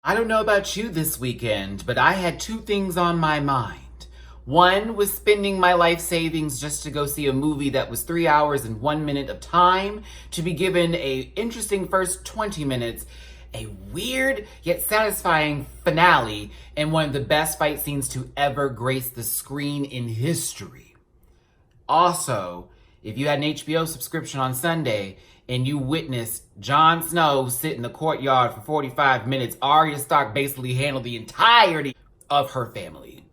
I don't know about you this weekend, but I had two things on my mind. One was spending my life savings just to go see a movie that was 3 hours and 1 minute of time, to be given a interesting first 20 minutes, a weird yet satisfying finale, and one of the best fight scenes to ever grace the screen in history. Also, if you had an HBO subscription on Sunday and you witnessed Jon Snow sit in the courtyard for 45 minutes, Arya Stark basically handled the entirety of her family,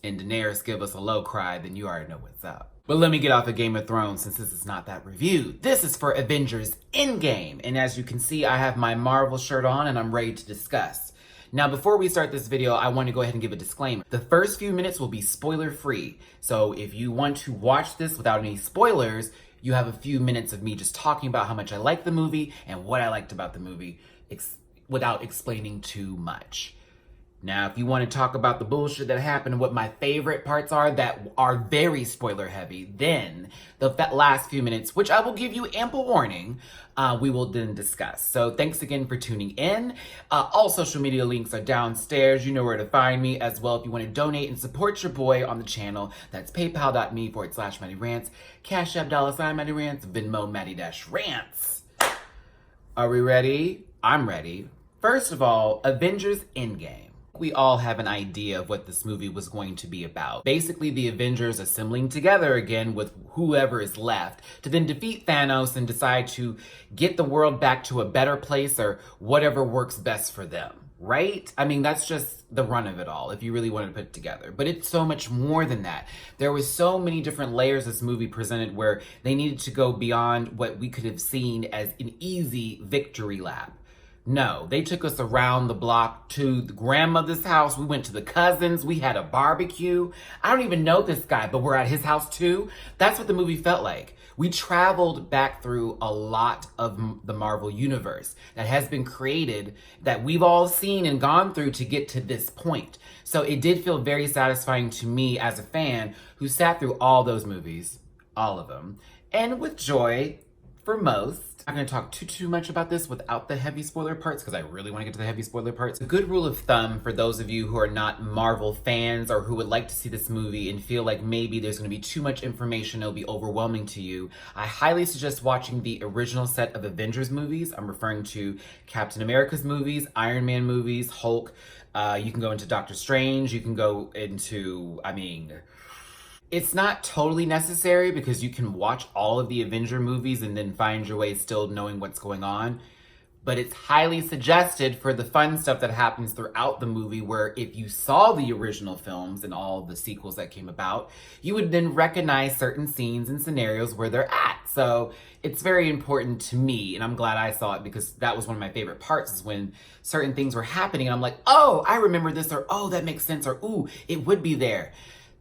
and Daenerys give us a low cry, then you already know what's up. But let me get off of Game of Thrones since this is not that review. This is for Avengers Endgame, and as you can see, I have my Marvel shirt on and I'm ready to discuss. Now, before we start this video, I want to go ahead and give a disclaimer. The first few minutes will be spoiler-free, so if you want to watch this without any spoilers, you have a few minutes of me just talking about how much I like the movie and what I liked about the movie without explaining too much. Now, if you want to talk about the bullshit that happened and what my favorite parts are that are very spoiler heavy, then the last few minutes, which I will give you ample warning, we will then discuss. So thanks again for tuning in. All social media links are downstairs. You know where to find me as well. If you want to donate and support your boy on the channel, that's paypal.me/MattyRants, Cash App $MattyRants, Venmo Matty-Rants. Are we ready? I'm ready. First of all, Avengers Endgame. We all have an idea of what this movie was going to be about. Basically, the Avengers assembling together again with whoever is left to then defeat Thanos and decide to get the world back to a better place or whatever works best for them, right? I mean, that's just the run of it all if you really want to put it together. But it's so much more than that. There was so many different layers this movie presented where they needed to go beyond what we could have seen as an easy victory lap. No, they took us around the block to the grandmother's house. We went to the cousins. We had a barbecue. I don't even know this guy, but we're at his house too. That's what the movie felt like. We traveled back through a lot of the Marvel universe that has been created that we've all seen and gone through to get to this point. So it did feel very satisfying to me as a fan who sat through all those movies, all of them, and with joy for most. I'm not going to talk too much about this without the heavy spoiler parts because I really want to get to the heavy spoiler parts. A good rule of thumb for those of you who are not Marvel fans or who would like to see this movie and feel like maybe there's going to be too much information, it'll be overwhelming to you, I highly suggest watching the original set of Avengers movies. I'm referring to Captain America's movies, Iron Man movies, Hulk. You can go into Doctor Strange. You can go into, it's not totally necessary because you can watch all of the Avenger movies and then find your way still knowing what's going on. But it's highly suggested for the fun stuff that happens throughout the movie, where if you saw the original films and all the sequels that came about, you would then recognize certain scenes and scenarios where they're at. So it's very important to me, and I'm glad I saw it because that was one of my favorite parts, is when certain things were happening and I'm like, oh, I remember this, or oh, that makes sense, or ooh, it would be there.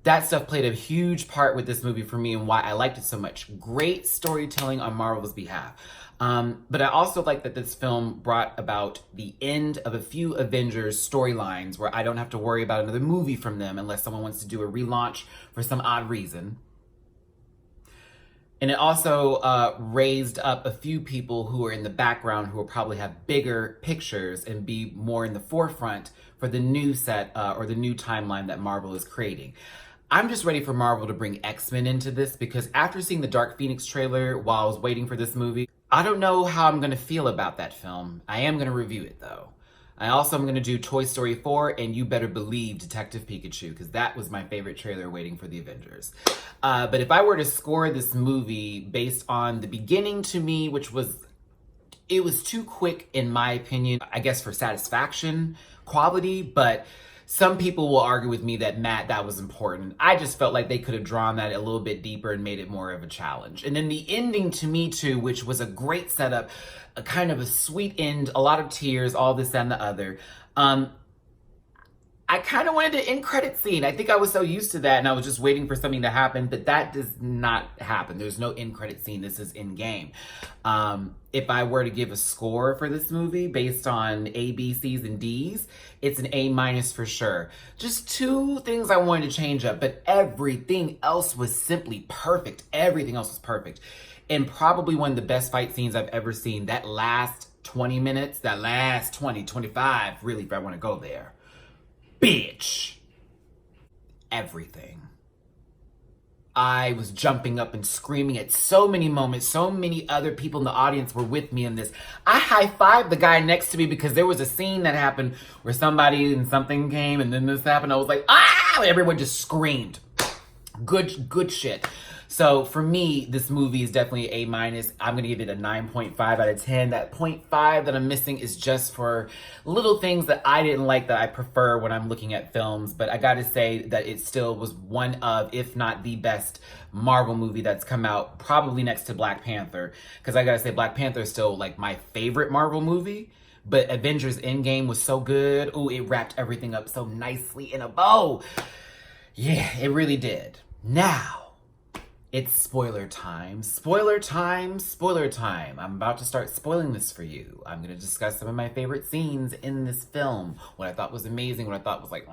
That stuff played a huge part with this movie for me and why I liked it so much. Great storytelling on Marvel's behalf. But I also like that this film brought about the end of a few Avengers storylines where I don't have to worry about another movie from them unless someone wants to do a relaunch for some odd reason. And it also raised up a few people who are in the background who will probably have bigger pictures and be more in the forefront for the new set or the new timeline that Marvel is creating. I'm just ready for Marvel to bring X-Men into this because after seeing the Dark Phoenix trailer while I was waiting for this movie, I don't know how I'm going to feel about that film. I am going to review it though. I also am going to do Toy Story 4 and you better believe Detective Pikachu because that was my favorite trailer waiting for the Avengers. But if I were to score this movie based on the beginning to me, it was too quick in my opinion, I guess for satisfaction quality, but some people will argue with me that, Matt, that was important. I just felt like they could have drawn that a little bit deeper and made it more of a challenge. And then the ending to me too, which was a great setup, a kind of a sweet end, a lot of tears, all this and the other. I kind of wanted an end credit scene. I think I was so used to that and I was just waiting for something to happen, but that does not happen. There's no end credit scene. This is in game. If I were to give a score for this movie based on A, B, C's, and D's, it's an A- for sure. Just two things I wanted to change up, but everything else was simply perfect. Everything else was perfect. And probably one of the best fight scenes I've ever seen. That last 20 minutes, that last 20, 25, really, if I want to go there. Bitch. Everything. I was jumping up and screaming at so many moments. So many other people in the audience were with me in this. I high-fived the guy next to me because there was a scene that happened where somebody and something came and then this happened. I was like, ah! Everyone just screamed. Good shit. So for me, this movie is definitely A-. I'm going to give it a 9.5 out of 10. That 0.5 that I'm missing is just for little things that I didn't like that I prefer when I'm looking at films. But I got to say that it still was one of, if not the best Marvel movie that's come out, probably next to Black Panther. Because I got to say, Black Panther is still like my favorite Marvel movie. But Avengers Endgame was so good. Ooh, it wrapped everything up so nicely in a bow. Yeah, it really did. Now, it's spoiler time. Spoiler time, spoiler time. I'm about to start spoiling this for you. I'm going to discuss some of my favorite scenes in this film, what I thought was amazing, what I thought was like,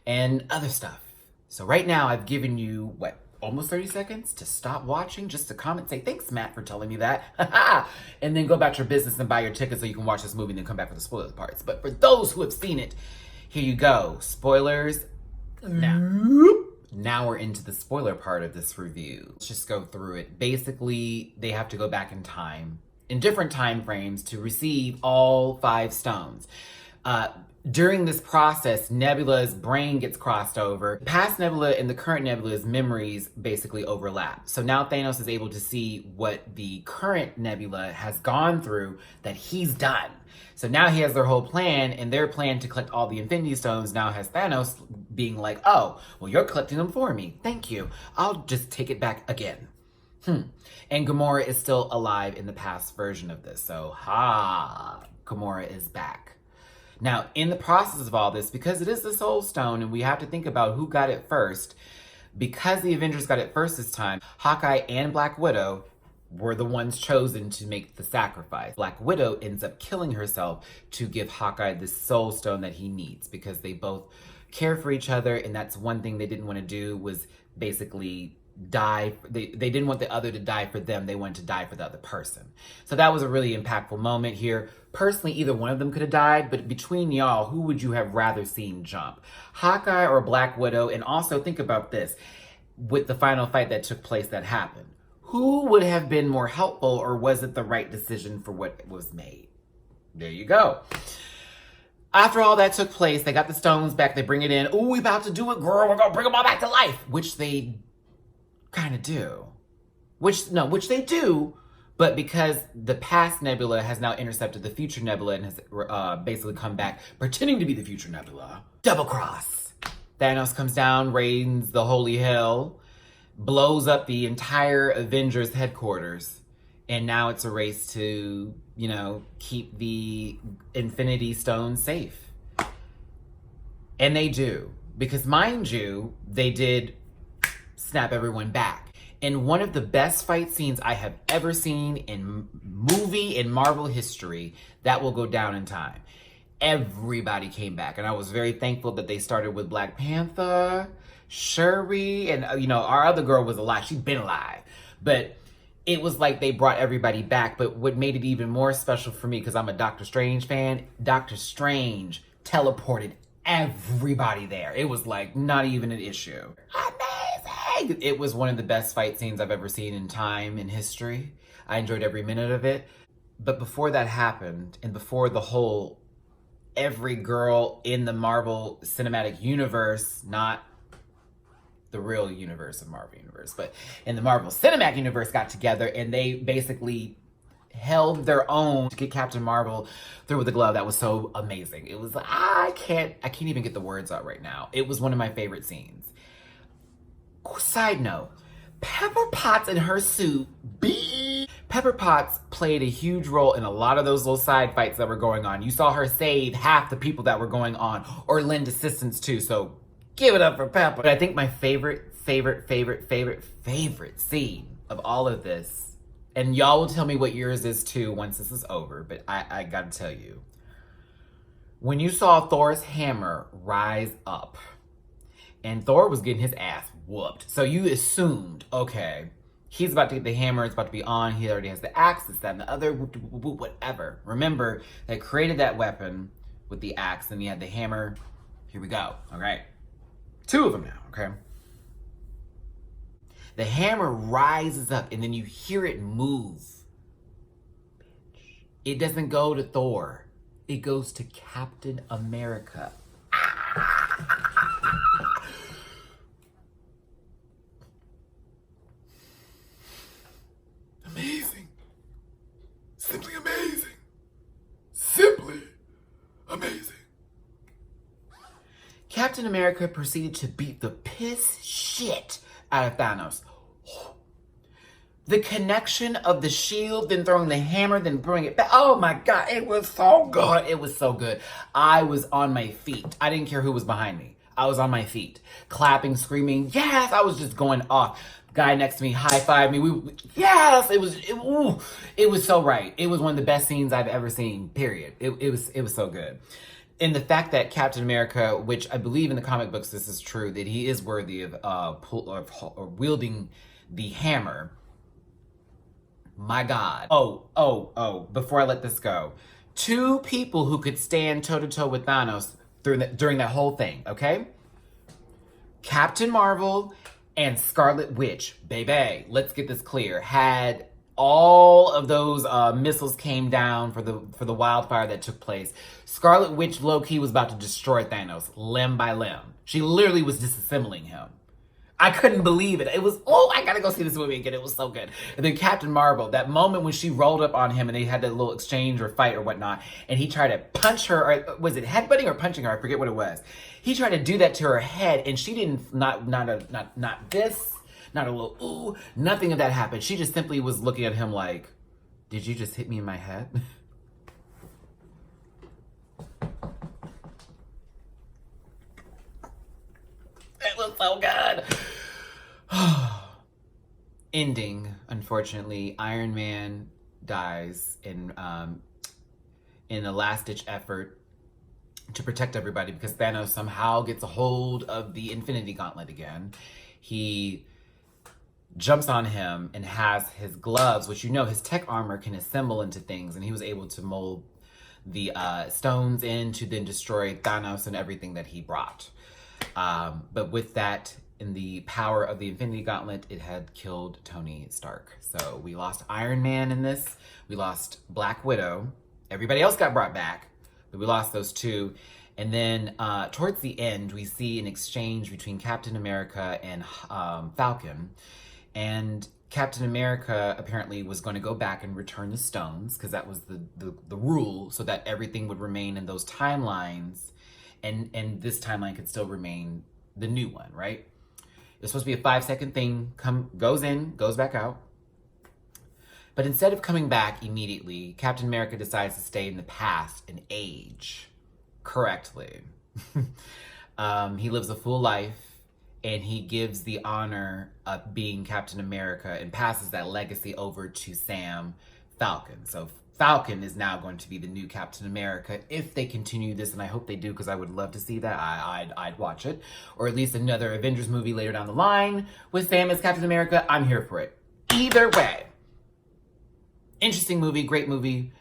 and other stuff. So right now, I've given you, almost 30 seconds to stop watching, just to comment, say, thanks, Matt, for telling me that. And then go about your business and buy your ticket so you can watch this movie and then come back for the spoiler parts. But for those who have seen it, here you go. Spoilers now. Now we're into the spoiler part of this review. Let's just go through it. Basically, they have to go back in time, in different time frames, to receive all 5 stones. During this process, Nebula's brain gets crossed over. Past Nebula and the current Nebula's memories basically overlap. So now Thanos is able to see what the current Nebula has gone through that he's done. So now he has their whole plan, and their plan to collect all the Infinity Stones now has Thanos being like, oh, well, you're collecting them for me. Thank you. I'll just take it back again. And Gamora is still alive in the past version of this. So, Gamora is back. Now, in the process of all this, because it is the Soul Stone, and we have to think about who got it first, because the Avengers got it first this time, Hawkeye and Black Widow were the ones chosen to make the sacrifice. Black Widow ends up killing herself to give Hawkeye the Soul Stone that he needs, because they both care for each other, and that's one thing they didn't want to do, was basically die. They didn't want the other to die for them. They wanted to die for the other person. So that was a really impactful moment here. Personally, either one of them could have died, but between y'all, who would you have rather seen jump? Hawkeye or Black Widow? And also think about this, with the final fight that took place that happened. Who would have been more helpful, or was it the right decision for what was made? There you go. After all that took place, they got the stones back, they bring it in. Ooh, we about to do it, girl. We're gonna bring them all back to life, which they kind of do. Which they do, but because the past Nebula has now intercepted the future Nebula and has basically come back pretending to be the future Nebula. Double cross. Thanos comes down, rains the holy hell, blows up the entire Avengers headquarters, and now it's a race to, keep the Infinity Stone safe. And they do. Because mind you, they did snap everyone back. In one of the best fight scenes I have ever seen in movie and Marvel history, that will go down in time. Everybody came back, and I was very thankful that they started with Black Panther, Shuri, and our other girl was alive. She'd been alive. But it was like they brought everybody back. But what made it even more special for me, because I'm a Doctor Strange fan, Doctor Strange teleported everybody there. It was like not even an issue. Amazing! It was one of the best fight scenes I've ever seen in time, in history. I enjoyed every minute of it. But before that happened, and before the whole every girl in the Marvel Cinematic Universe, not the real universe of Marvel Universe, but in the Marvel Cinematic Universe got together, and they basically held their own to get Captain Marvel through with the glove. That was so amazing. It was, I can't even get the words out right now. It was one of my favorite scenes. Side note, Pepper Potts in her suit, Pepper Potts played a huge role in a lot of those little side fights that were going on. You saw her save half the people that were going on, or lend assistance too, so give it up for Pepper. But I think my favorite scene of all of this, and y'all will tell me what yours is too once this is over, but I gotta tell you, when you saw Thor's hammer rise up, and Thor was getting his ass whooped, so you assumed, okay, He's about to get the hammer. It's about to be on. He already has the axe, this, that, and the other, whatever. Remember, they created that weapon with the axe, and he had the hammer. Here we go, all right? 2 of them now, okay? The hammer rises up, and then you hear it move. It doesn't go to Thor. It goes to Captain America. Amazing. Simply amazing. Simply amazing. Captain America proceeded to beat the piss shit out of Thanos. The connection of the shield, then throwing the hammer, then throwing it back. Oh my God, it was so good. It was so good. I was on my feet. I didn't care who was behind me. I was on my feet, clapping, screaming. Yes, I was just going off. Guy next to me high-fived me. Yes, it was so right. It was one of the best scenes I've ever seen, period. It was so good. And the fact that Captain America, which I believe in the comic books this is true, that he is worthy of wielding the hammer. My God. Before I let this go. 2 people who could stand toe-to-toe with Thanos during that whole thing, okay? Captain Marvel and Scarlet Witch, baby, let's get this clear, had all of those missiles came down for the wildfire that took place. Scarlet Witch low-key was about to destroy Thanos limb by limb. She literally was disassembling him. I couldn't believe it. It was, I gotta go see this movie again. It was so good. And then Captain Marvel, that moment when she rolled up on him and they had that little exchange or fight or whatnot, and he tried to punch her, or was it headbutting or punching her? I forget what it was. He tried to do that to her head, and she didn't, not this, not a little ooh, nothing of that happened. She just simply was looking at him like, did you just hit me in my head? It was so good. Ending, unfortunately, Iron Man dies in a last-ditch effort to protect everybody because Thanos somehow gets a hold of the Infinity Gauntlet again. He jumps on him and has his gloves, which his tech armor can assemble into things, and he was able to mold the stones in to then destroy Thanos and everything that he brought. But with that, in the power of the Infinity Gauntlet, it had killed Tony Stark. So we lost Iron Man in this. We lost Black Widow. Everybody else got brought back, but we lost those 2. And then towards the end, we see an exchange between Captain America and Falcon. And Captain America apparently was going to go back and return the stones because that was the rule, so that everything would remain in those timelines. And this timeline could still remain the new one, right? It's supposed to be a 5-second thing, goes in, goes back out. But instead of coming back immediately, Captain America decides to stay in the past and age correctly. He lives a full life, and he gives the honor of being Captain America and passes that legacy over to Sam Falcon. So Falcon is now going to be the new Captain America if they continue this, and I hope they do because I would love to see that. I'd watch it. Or at least another Avengers movie later down the line with Sam as Captain America. I'm here for it. Either way. Interesting movie, great movie.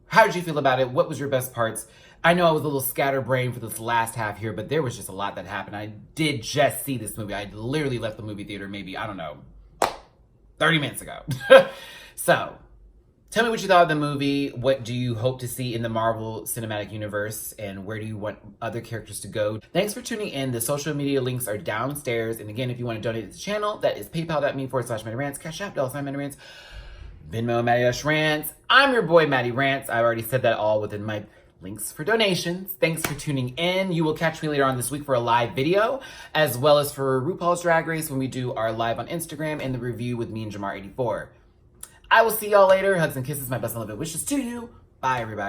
How did you feel about it? What was your best parts? I know I was a little scatterbrained for this last half here, but there was just a lot that happened. I did just see this movie. I literally left the movie theater maybe, 30 minutes ago. So, tell me what you thought of the movie. What do you hope to see in the Marvel Cinematic Universe? And where do you want other characters to go? Thanks for tuning in. The social media links are downstairs. And again, if you want to donate to the channel, that is paypal.me/MattyRants, Cash App, $MattyRants, Venmo, MattyRants. I'm your boy, MattyRants. I've already said that all within my links for donations. Thanks for tuning in. You will catch me later on this week for a live video, as well as for RuPaul's Drag Race when we do our live on Instagram and the review with me and Jamar84. I will see y'all later. Hugs and kisses. My best and love and wishes to you. Bye, everybody.